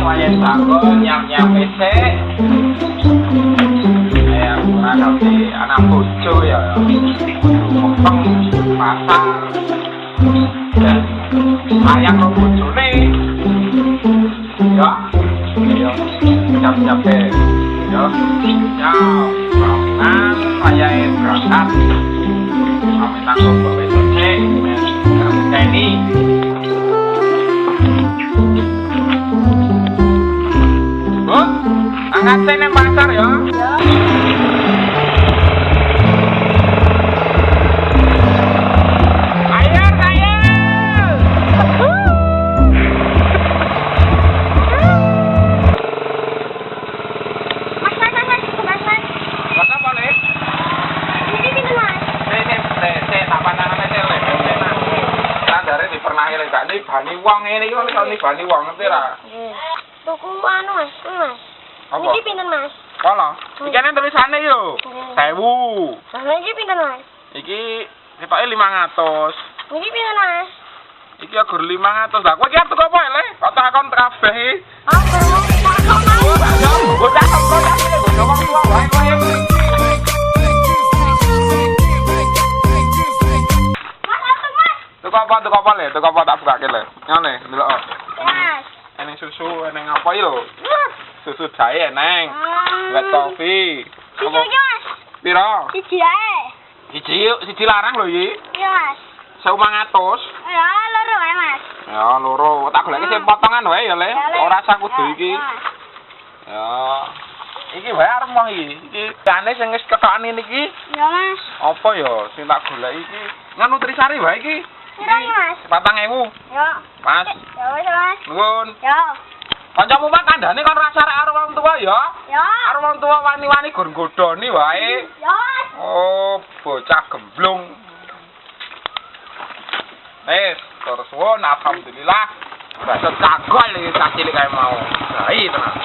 wayang bangun nyam-nyam PC. Ya, kurang nanti anak bojo ya. Mempeng pasar. Dan ayam lo bojone. Ya. Ya. Nyam-nyam ya. Ya. Rombongan wayang berangkat. Kami tanggung bawa sore. Ini Bu, angkat saya nang pasar ya. Ya. Ayo, ayo. Mas. Kata boleh? Ini pintu Mas. Saya tak pandangan aja lek. Dari di pernah ini gak nih bani uang ini kalau nih bani uang nanti lah. Tuku anu Mas. Apa? Iki pinten Mas? Kalau, iki kan tulisannya yo, 1000. Nah, iki pinten Mas? Iki ketoknya 500. Iki pinten Mas? Iki agur 500 lah. Kowe iki arep apa le? Kok takon kabeh iki? Apa? Takon mau. Kok takon wong tua wae kowe. Tuku apa le? Tuku apa tak bukake le? Ngene, ndelok. Mas. Eneng susu, eneng apa iki lho? Susu jahe eneng. Wet kopi. Siji iki Mas. Piro? Siji ae. Siji larang lho iki. Iya Mas. 1500. Ya, loro ae Mas. Ya, loro. Tak goleki sing potongan wae ya, Le. Ora sak kudu iki. Ya. Iki wae arep mau iki. Iki jane sing wis ketokan iki. Ya Mas. Apa ya sing tak goleki iki? Ngan Nutrisari wae iki. Piro Mas? 4.000. Ya. Mas. Ya wis Mas. Nuwun. Ya. Kancamu mah kandhane kon rasa arek karo wong tuwa ya. Ya. Karo wong tuwa wani-wani gur godhoni wae. Ya Mas. Oh, bocah gemblung. Terus suwun alhamdulillah. Bakso cagol iki cilik kae mau. Sae tenan.